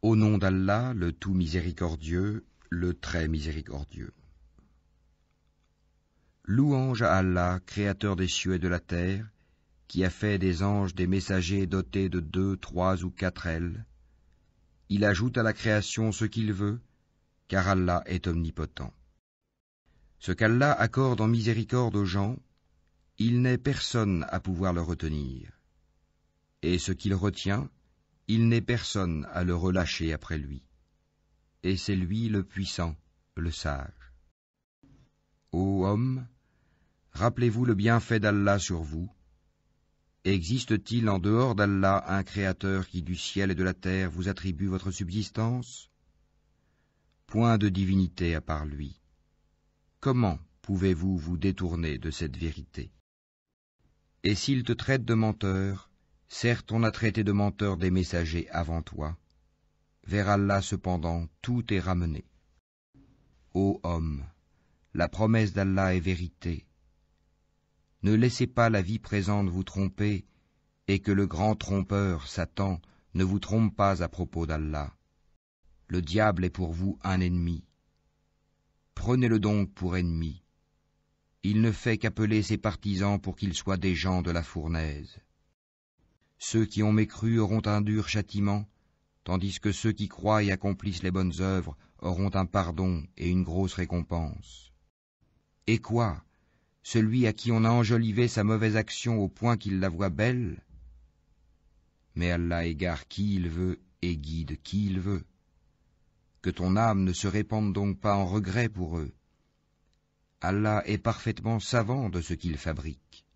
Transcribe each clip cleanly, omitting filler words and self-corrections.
Au nom d'Allah, le tout miséricordieux, le très miséricordieux. Louange à Allah, créateur des cieux et de la terre, qui a fait des anges des messagers dotés de 2, 3 ou 4 ailes. Il ajoute à la création ce qu'il veut, car Allah est omnipotent. Ce qu'Allah accorde en miséricorde aux gens, il n'est personne à pouvoir le retenir. Et ce qu'il retient, il n'est personne à le relâcher après lui. Et c'est lui le puissant, le sage. Ô hommes, rappelez-vous le bienfait d'Allah sur vous. Existe-t-il en dehors d'Allah un créateur qui du ciel et de la terre vous attribue votre subsistance? Point de divinité à part lui. Comment pouvez-vous vous détourner de cette vérité? Et s'il te traite de menteur, certes on a traité de menteur des messagers avant toi. Vers Allah cependant tout est ramené. Ô homme, la promesse d'Allah est vérité. Ne laissez pas la vie présente vous tromper, et que le grand trompeur, Satan, ne vous trompe pas à propos d'Allah. Le diable est pour vous un ennemi. Prenez-le donc pour ennemi. Il ne fait qu'appeler ses partisans pour qu'ils soient des gens de la fournaise. Ceux qui ont mécru auront un dur châtiment, tandis que ceux qui croient et accomplissent les bonnes œuvres auront un pardon et une grosse récompense. Et quoi? Celui à qui on a enjolivé sa mauvaise action au point qu'il la voit belle? Mais Allah égare qui il veut et guide qui il veut. Que ton âme ne se répande donc pas en regret pour eux. Allah est parfaitement savant de ce qu'il fabrique.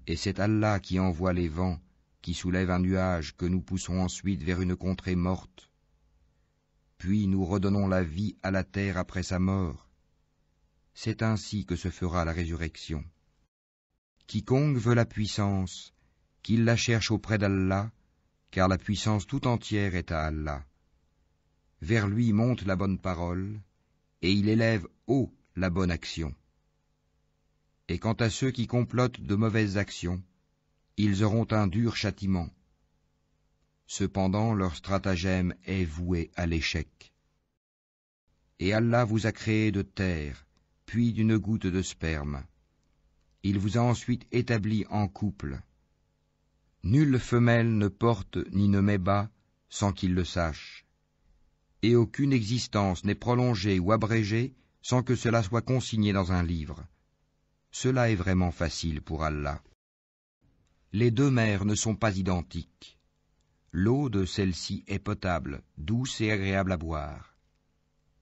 Et c'est Allah qui envoie les vents, qui soulève un nuage que nous poussons ensuite vers une contrée morte. Puis nous redonnons la vie à la terre après sa mort. C'est ainsi que se fera la résurrection. Quiconque veut la puissance, qu'il la cherche auprès d'Allah, car la puissance tout entière est à Allah. Vers lui monte la bonne parole, et il élève haut la bonne action. Et quant à ceux qui complotent de mauvaises actions, ils auront un dur châtiment. Cependant leur stratagème est voué à l'échec. Et Allah vous a créé de terre, puis d'une goutte de sperme. Il vous a ensuite établi en couple. Nulle femelle ne porte ni ne met bas sans qu'il le sache. Et aucune existence n'est prolongée ou abrégée sans que cela soit consigné dans un livre. Cela est vraiment facile pour Allah. Les deux mers ne sont pas identiques. L'eau de celle-ci est potable, douce et agréable à boire.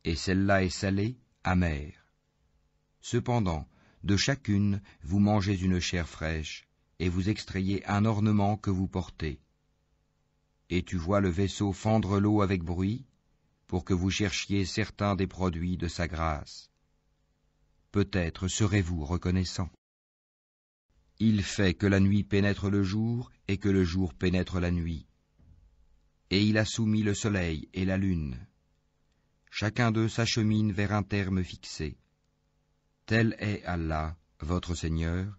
Et celle-là est salée, amère. Cependant, de chacune, vous mangez une chair fraîche, et vous extrayez un ornement que vous portez. Et tu vois le vaisseau fendre l'eau avec bruit, pour que vous cherchiez certains des produits de sa grâce. Peut-être serez-vous reconnaissant. Il fait que la nuit pénètre le jour et que le jour pénètre la nuit. Et il a soumis le soleil et la lune. Chacun d'eux s'achemine vers un terme fixé. Tel est Allah, votre Seigneur.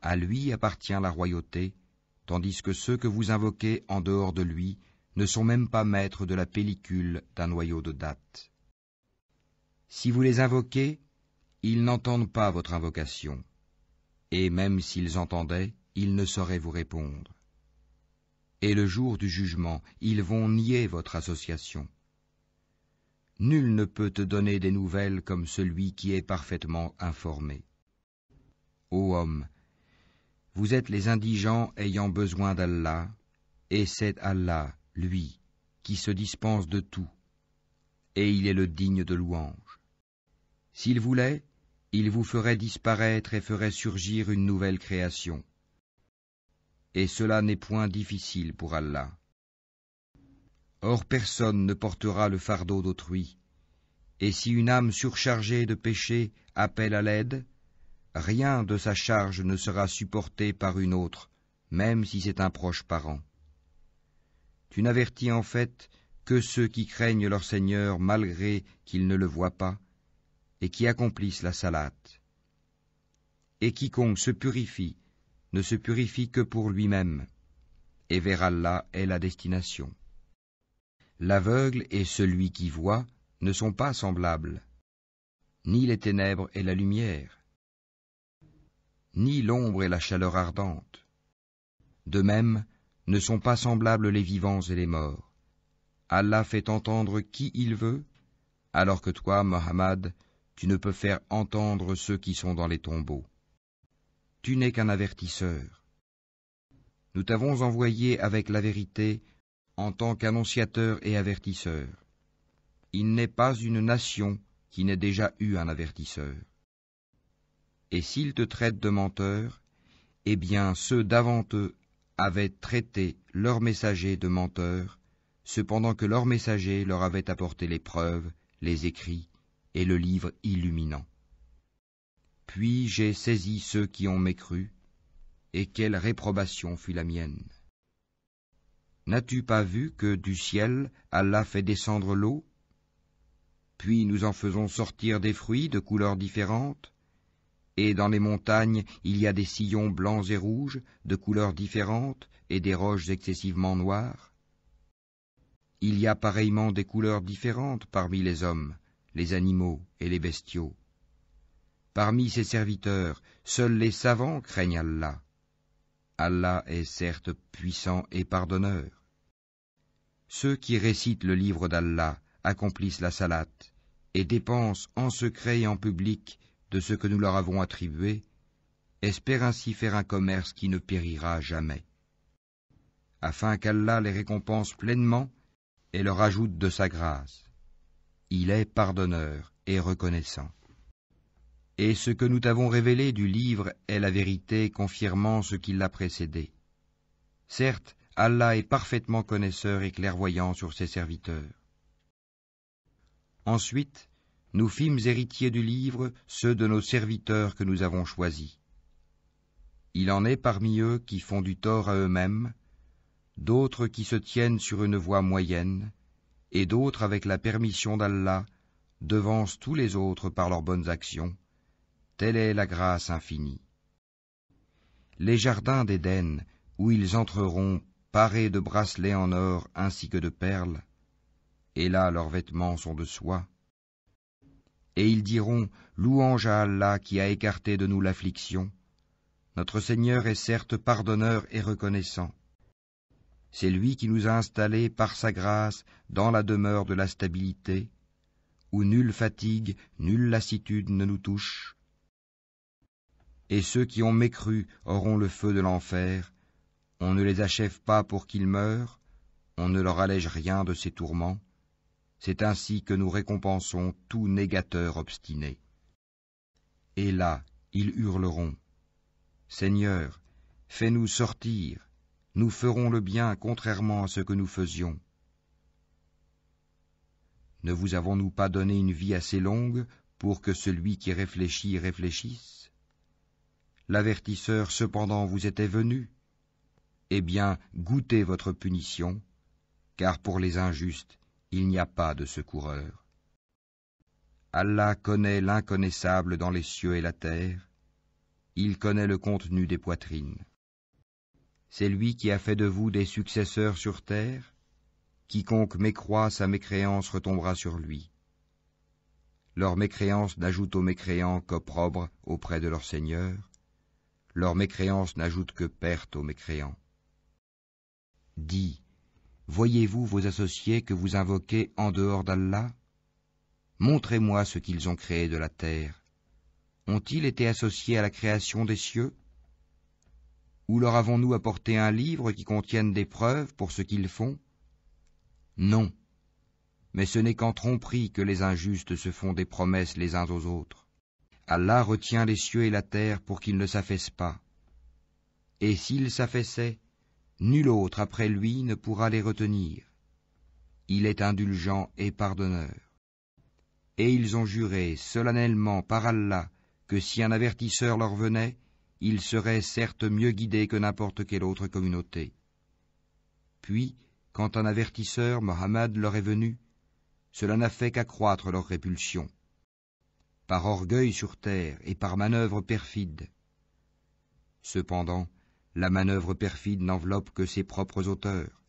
À lui appartient la royauté, tandis que ceux que vous invoquez en dehors de lui ne sont même pas maîtres de la pellicule d'un noyau de dattes. Si vous les invoquez, ils n'entendent pas votre invocation, et même s'ils entendaient, ils ne sauraient vous répondre. Et le jour du jugement, ils vont nier votre association. Nul ne peut te donner des nouvelles comme celui qui est parfaitement informé. Ô homme, vous êtes les indigents ayant besoin d'Allah, et c'est Allah, lui, qui se dispense de tout, et il est le digne de louange. S'il voulait, il vous ferait disparaître et ferait surgir une nouvelle création. Et cela n'est point difficile pour Allah. Or personne ne portera le fardeau d'autrui, et si une âme surchargée de péché appelle à l'aide, rien de sa charge ne sera supporté par une autre, même si c'est un proche parent. Tu n'avertis en fait que ceux qui craignent leur Seigneur malgré qu'ils ne le voient pas, et qui accomplissent la salate. Et quiconque se purifie, ne se purifie que pour lui-même, et vers Allah est la destination. L'aveugle et celui qui voit ne sont pas semblables, ni les ténèbres et la lumière, ni l'ombre et la chaleur ardente. De même, ne sont pas semblables les vivants et les morts. Allah fait entendre qui il veut, alors que toi, Mohammed, tu ne peux faire entendre ceux qui sont dans les tombeaux. Tu n'es qu'un avertisseur. Nous t'avons envoyé avec la vérité en tant qu'annonciateur et avertisseur. Il n'est pas une nation qui n'ait déjà eu un avertisseur. Et s'ils te traitent de menteur, eh bien ceux d'avant eux avaient traité leurs messagers de menteurs, cependant que leurs messagers leur avaient apporté les preuves, les écrits et le livre illuminant. Puis j'ai saisi ceux qui ont mécru, et quelle réprobation fut la mienne. N'as-tu pas vu que du ciel Allah fait descendre l'eau, puis nous en faisons sortir des fruits de couleurs différentes, et dans les montagnes il y a des sillons blancs et rouges de couleurs différentes et des roches excessivement noires? Il y a pareillement des couleurs différentes parmi les hommes, les animaux et les bestiaux. Parmi ses serviteurs, seuls les savants craignent Allah. Allah est certes puissant et pardonneur. Ceux qui récitent le livre d'Allah accomplissent la salate et dépensent en secret et en public de ce que nous leur avons attribué, espèrent ainsi faire un commerce qui ne périra jamais, afin qu'Allah les récompense pleinement et leur ajoute de sa grâce. Il est pardonneur et reconnaissant. Et ce que nous t'avons révélé du livre est la vérité confirmant ce qui l'a précédé. Certes, Allah est parfaitement connaisseur et clairvoyant sur ses serviteurs. Ensuite, nous fîmes héritiers du livre ceux de nos serviteurs que nous avons choisis. Il en est parmi eux qui font du tort à eux-mêmes, d'autres qui se tiennent sur une voie moyenne, et d'autres avec la permission d'Allah devancent tous les autres par leurs bonnes actions. Telle est la grâce infinie. Les jardins d'Éden, où ils entreront parés de bracelets en or ainsi que de perles, et là leurs vêtements sont de soie. Et ils diront, louange à Allah qui a écarté de nous l'affliction. Notre Seigneur est certes pardonneur et reconnaissant. C'est lui qui nous a installés par sa grâce dans la demeure de la stabilité, où nulle fatigue, nulle lassitude ne nous touche. Et ceux qui ont mécru auront le feu de l'enfer. On ne les achève pas pour qu'ils meurent, on ne leur allège rien de ces tourments. C'est ainsi que nous récompensons tout négateur obstiné. Et là, ils hurleront, « Seigneur, fais-nous sortir, nous ferons le bien contrairement à ce que nous faisions. Ne vous avons-nous pas donné une vie assez longue pour que celui qui réfléchit réfléchisse? L'avertisseur cependant vous était venu. Eh bien, goûtez votre punition, car pour les injustes, il n'y a pas de secoureur. Allah connaît l'inconnaissable dans les cieux et la terre. Il connaît le contenu des poitrines. C'est lui qui a fait de vous des successeurs sur terre. Quiconque mécroit, sa mécréance retombera sur lui. Leur mécréance n'ajoute aux mécréants qu'opprobre auprès de leur Seigneur. Leur mécréance n'ajoute que perte aux mécréants. Dis, voyez-vous vos associés que vous invoquez en dehors d'Allah? Montrez-moi ce qu'ils ont créé de la terre. Ont-ils été associés à la création des cieux? Ou leur avons-nous apporté un livre qui contienne des preuves pour ce qu'ils font? Non, mais ce n'est qu'en tromperie que les injustes se font des promesses les uns aux autres. Allah retient les cieux et la terre pour qu'ils ne s'affaissent pas. Et s'ils s'affaissaient, nul autre après lui ne pourra les retenir. Il est indulgent et pardonneur. Et ils ont juré solennellement par Allah que si un avertisseur leur venait, ils seraient certes mieux guidés que n'importe quelle autre communauté. Puis, quand un avertisseur, Mohammed, leur est venu, cela n'a fait qu'accroître leur répulsion, par orgueil sur terre et par manœuvre perfide. Cependant, la manœuvre perfide n'enveloppe que ses propres auteurs.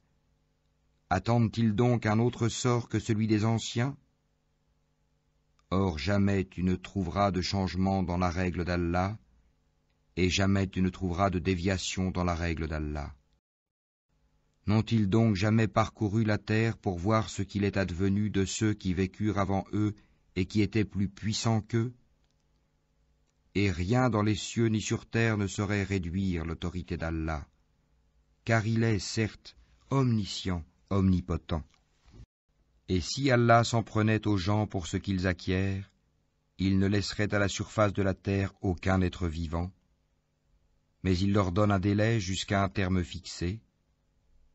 Attendent-ils donc un autre sort que celui des anciens? Or jamais tu ne trouveras de changement dans la règle d'Allah, et jamais tu ne trouveras de déviation dans la règle d'Allah. N'ont-ils donc jamais parcouru la terre pour voir ce qu'il est advenu de ceux qui vécurent avant eux et qui étaient plus puissants qu'eux? Et rien dans les cieux ni sur terre ne saurait réduire l'autorité d'Allah, car il est, certes, omniscient, omnipotent. Et si Allah s'en prenait aux gens pour ce qu'ils acquièrent, il ne laisserait à la surface de la terre aucun être vivant, mais il leur donne un délai jusqu'à un terme fixé,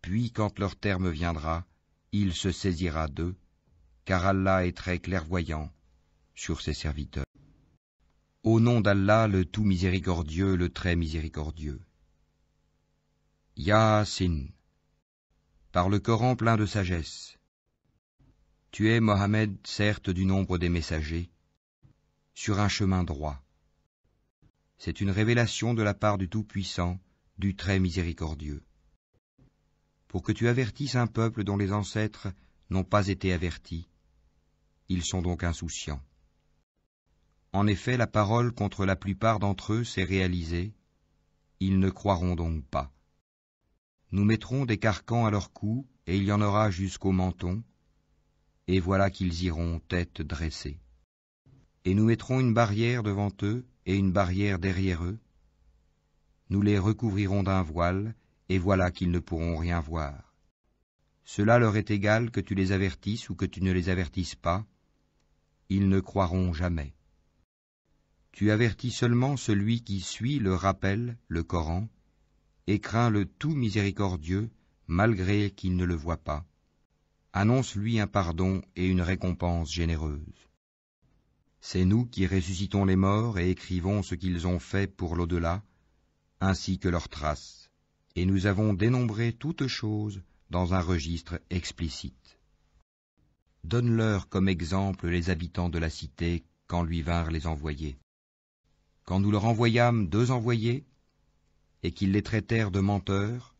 puis quand leur terme viendra, il se saisira d'eux, car Allah est très clairvoyant sur ses serviteurs. Au nom d'Allah, le tout miséricordieux, le très miséricordieux. Yasin, par le Coran plein de sagesse. Tu es, Mohammed, certes du nombre des messagers, sur un chemin droit. C'est une révélation de la part du Tout-Puissant, du très miséricordieux, pour que tu avertisses un peuple dont les ancêtres n'ont pas été avertis. Ils sont donc insouciants. En effet, la parole contre la plupart d'entre eux s'est réalisée, ils ne croiront donc pas. Nous mettrons des carcans à leur cou, et il y en aura jusqu'au menton, et voilà qu'ils iront tête dressée. Et nous mettrons une barrière devant eux, et une barrière derrière eux. Nous les recouvrirons d'un voile, et voilà qu'ils ne pourront rien voir. Cela leur est égal que tu les avertisses ou que tu ne les avertisses pas, ils ne croiront jamais. Tu avertis seulement celui qui suit le rappel, le Coran, et craint le tout miséricordieux, malgré qu'il ne le voit pas. Annonce-lui un pardon et une récompense généreuse. C'est nous qui ressuscitons les morts et écrivons ce qu'ils ont fait pour l'au-delà, ainsi que leurs traces, et nous avons dénombré toutes choses dans un registre explicite. Donne-leur comme exemple les habitants de la cité quand lui vinrent les envoyés. Quand nous leur envoyâmes 2 envoyés, et qu'ils les traitèrent de menteurs,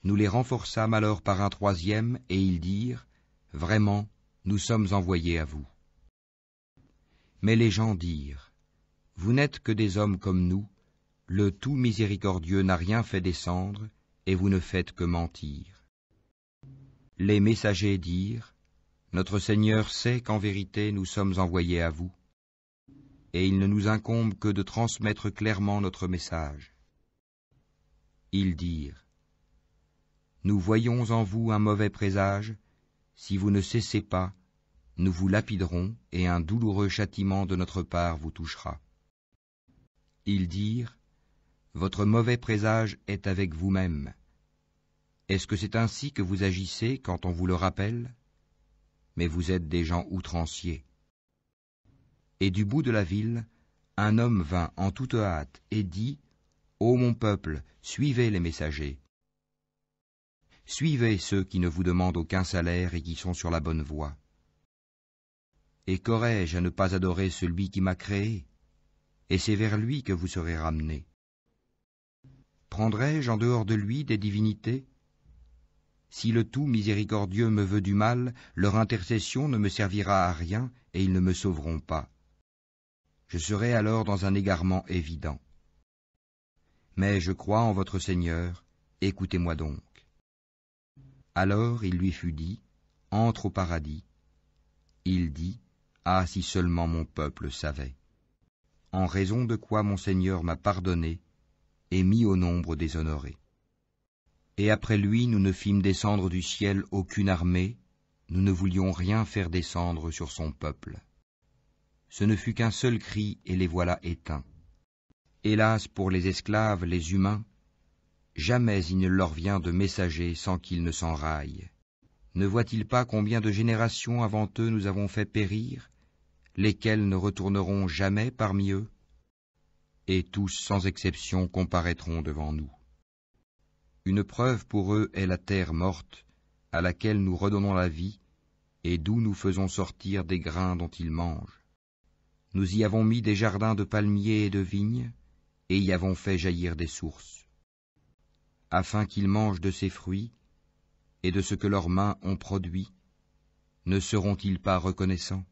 nous les renforçâmes alors par un 3e, et ils dirent, « Vraiment, nous sommes envoyés à vous. » Mais les gens dirent, « Vous n'êtes que des hommes comme nous, le tout miséricordieux n'a rien fait descendre, et vous ne faites que mentir. » Les messagers dirent, « Notre Seigneur sait qu'en vérité nous sommes envoyés à vous, et il ne nous incombe que de transmettre clairement notre message. » Ils dirent, « Nous voyons en vous un mauvais présage, si vous ne cessez pas, nous vous lapiderons et un douloureux châtiment de notre part vous touchera. » Ils dirent, « Votre mauvais présage est avec vous-même. Est-ce que c'est ainsi que vous agissez quand on vous le rappelle? Mais vous êtes des gens outranciers. » Et du bout de la ville, un homme vint en toute hâte et dit, « Ô mon peuple, suivez les messagers. Suivez ceux qui ne vous demandent aucun salaire et qui sont sur la bonne voie. Et qu'aurais-je à ne pas adorer celui qui m'a créé? Et c'est vers lui que vous serez ramenés. Prendrai-je en dehors de lui des divinités? Si le tout miséricordieux me veut du mal, leur intercession ne me servira à rien et ils ne me sauveront pas. Je serai alors dans un égarement évident. Mais je crois en votre Seigneur, écoutez-moi donc. » Alors il lui fut dit, « Entre au paradis. » Il dit, « Ah, si seulement mon peuple savait. En raison de quoi mon Seigneur m'a pardonné et mis au nombre des honorés. » Et après lui, nous ne fîmes descendre du ciel aucune armée, nous ne voulions rien faire descendre sur son peuple. Ce ne fut qu'un seul cri et les voilà éteints. Hélas pour les esclaves, les humains, jamais il ne leur vient de messager sans qu'ils ne s'enraillent. Ne voient-ils pas combien de générations avant eux nous avons fait périr, lesquels ne retourneront jamais parmi eux? Et tous sans exception comparaîtront devant nous. Une preuve pour eux est la terre morte, à laquelle nous redonnons la vie, et d'où nous faisons sortir des grains dont ils mangent. Nous y avons mis des jardins de palmiers et de vignes, et y avons fait jaillir des sources. Afin qu'ils mangent de ces fruits, et de ce que leurs mains ont produit, ne seront-ils pas reconnaissants?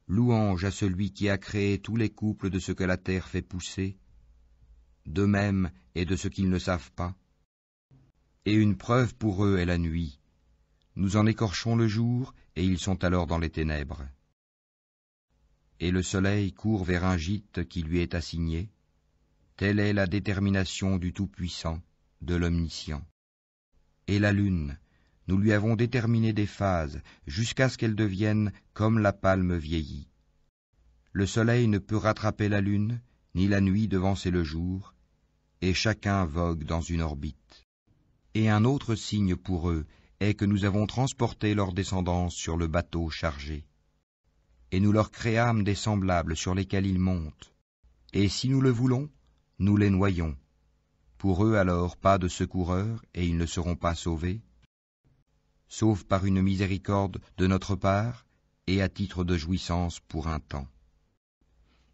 Louange à celui qui a créé tous les couples de ce que la terre fait pousser, d'eux-mêmes et de ce qu'ils ne savent pas. Et une preuve pour eux est la nuit. Nous en écorchons le jour, et ils sont alors dans les ténèbres. Et le soleil court vers un gîte qui lui est assigné. Telle est la détermination du Tout-Puissant, de l'Omniscient. Et la lune, nous lui avons déterminé des phases, jusqu'à ce qu'elle devienne comme la palme vieillie. Le soleil ne peut rattraper la lune, ni la nuit devancer le jour, et chacun vogue dans une orbite. Et un autre signe pour eux est que nous avons transporté leur descendance sur le bateau chargé. Et nous leur créâmes des semblables sur lesquels ils montent. Et si nous le voulons, nous les noyons. Pour eux alors pas de secoureur, et ils ne seront pas sauvés, sauf par une miséricorde de notre part, et à titre de jouissance pour un temps.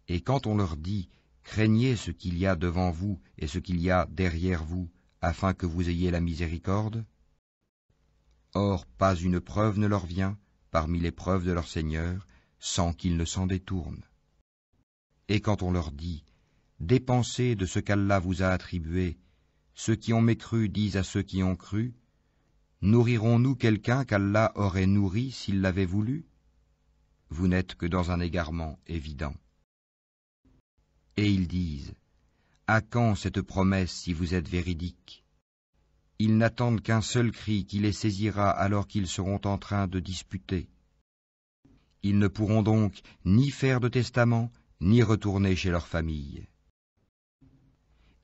Et quand on leur dit « Craignez ce qu'il y a devant vous et ce qu'il y a derrière vous, afin que vous ayez la miséricorde », or pas une preuve ne leur vient, parmi les preuves de leur Seigneur, sans qu'ils ne s'en détournent. Et quand on leur dit « Dépensez de ce qu'Allah vous a attribué », ceux qui ont mécru disent à ceux qui ont cru, « Nourrirons-nous quelqu'un qu'Allah aurait nourri s'il l'avait voulu ?» Vous n'êtes que dans un égarement évident. Et ils disent, « À quand cette promesse si vous êtes véridiques ?» Ils n'attendent qu'un seul cri qui les saisira alors qu'ils seront en train de disputer. Ils ne pourront donc ni faire de testament, ni retourner chez leur famille.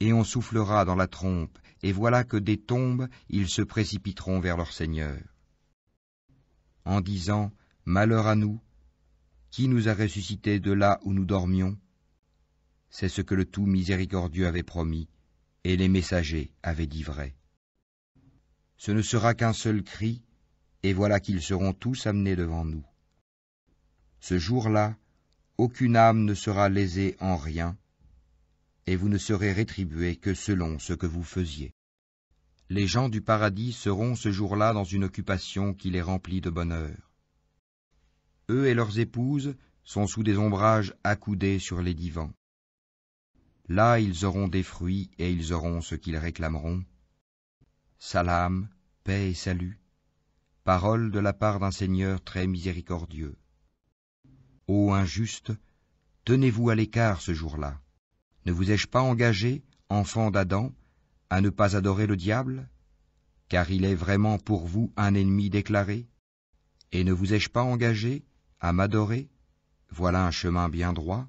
Et on soufflera dans la trompe, et voilà que des tombes, ils se précipiteront vers leur Seigneur. En disant, « Malheur à nous, qui nous a ressuscités de là où nous dormions ?» C'est ce que le Tout Miséricordieux avait promis, et les messagers avaient dit vrai. Ce ne sera qu'un seul cri, et voilà qu'ils seront tous amenés devant nous. Ce jour-là, aucune âme ne sera lésée en rien, et vous ne serez rétribués que selon ce que vous faisiez. Les gens du paradis seront ce jour-là dans une occupation qui les remplit de bonheur. Eux et leurs épouses sont sous des ombrages accoudés sur les divans. Là ils auront des fruits et ils auront ce qu'ils réclameront. Salam, paix et salut, parole de la part d'un Seigneur très miséricordieux. Ô injustes, tenez-vous à l'écart ce jour-là. Ne vous ai-je pas engagé, enfants d'Adam, à ne pas adorer le diable, car il est vraiment pour vous un ennemi déclaré? Et ne vous ai-je pas engagé à m'adorer? Voilà un chemin bien droit.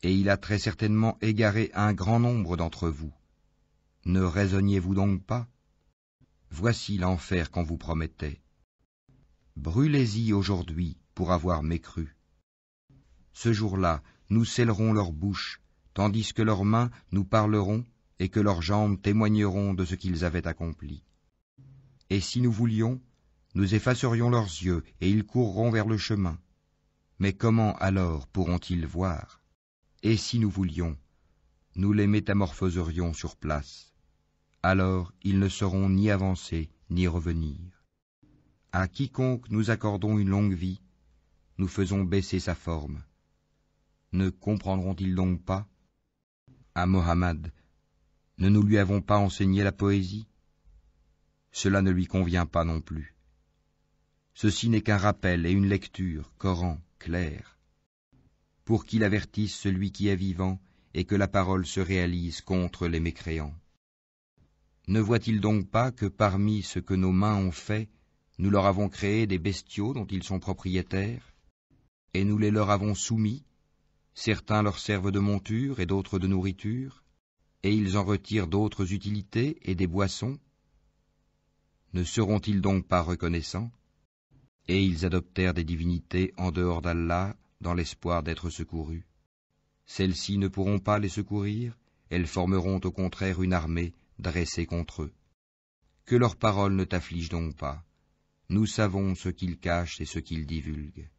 Et il a très certainement égaré un grand nombre d'entre vous. Ne raisonniez-vous donc pas? Voici l'enfer qu'on vous promettait. Brûlez-y aujourd'hui pour avoir mécru. Ce jour-là, nous scellerons leur bouche, tandis que leurs mains nous parleront et que leurs jambes témoigneront de ce qu'ils avaient accompli. Et si nous voulions, nous effacerions leurs yeux et ils courront vers le chemin. Mais comment alors pourront-ils voir? Et si nous voulions, nous les métamorphoserions sur place. Alors ils ne sauront ni avancer ni revenir. À quiconque nous accordons une longue vie, nous faisons baisser sa forme. Ne comprendront-ils donc pas? À Mohammed, ne nous lui avons pas enseigné la poésie? Cela ne lui convient pas non plus. Ceci n'est qu'un rappel et une lecture, Coran, clair, pour qu'il avertisse celui qui est vivant et que la parole se réalise contre les mécréants. Ne voit-il donc pas que parmi ce que nos mains ont fait, nous leur avons créé des bestiaux dont ils sont propriétaires, et nous les leur avons soumis, certains leur servent de monture et d'autres de nourriture, et ils en retirent d'autres utilités et des boissons? Ne seront-ils donc pas reconnaissants? Et ils adoptèrent des divinités en dehors d'Allah dans l'espoir d'être secourus. Celles-ci ne pourront pas les secourir, elles formeront au contraire une armée dressée contre eux. Que leurs paroles ne t'affligent donc pas. Nous savons ce qu'ils cachent et ce qu'ils divulguent.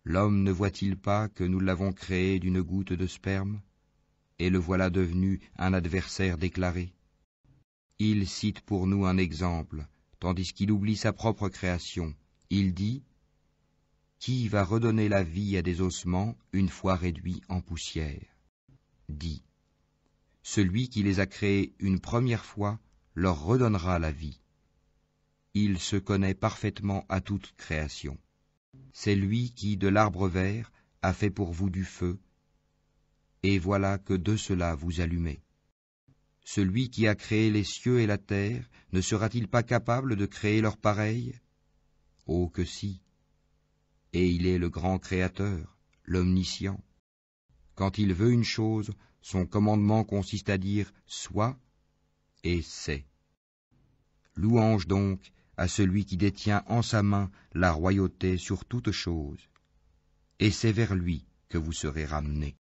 L'homme ne voit-il pas que nous l'avons créé d'une goutte de sperme, et le voilà devenu un adversaire déclaré? Il cite pour nous un exemple, tandis qu'il oublie sa propre création. Il dit : Qui va redonner la vie à des ossements une fois réduits en poussière ? Dit : Celui qui les a créés une première fois leur redonnera la vie. Il se connaît parfaitement à toute création. C'est lui qui, de l'arbre vert, a fait pour vous du feu, et voilà que de cela vous allumez. Celui qui a créé les cieux et la terre, ne sera-t-il pas capable de créer leur pareil ? Oh que si ! Et il est le grand Créateur, l'Omniscient. Quand il veut une chose, son commandement consiste à dire « soit » et « c'est ». Louange donc à celui qui détient en sa main la royauté sur toute chose, et c'est vers lui que vous serez ramenés.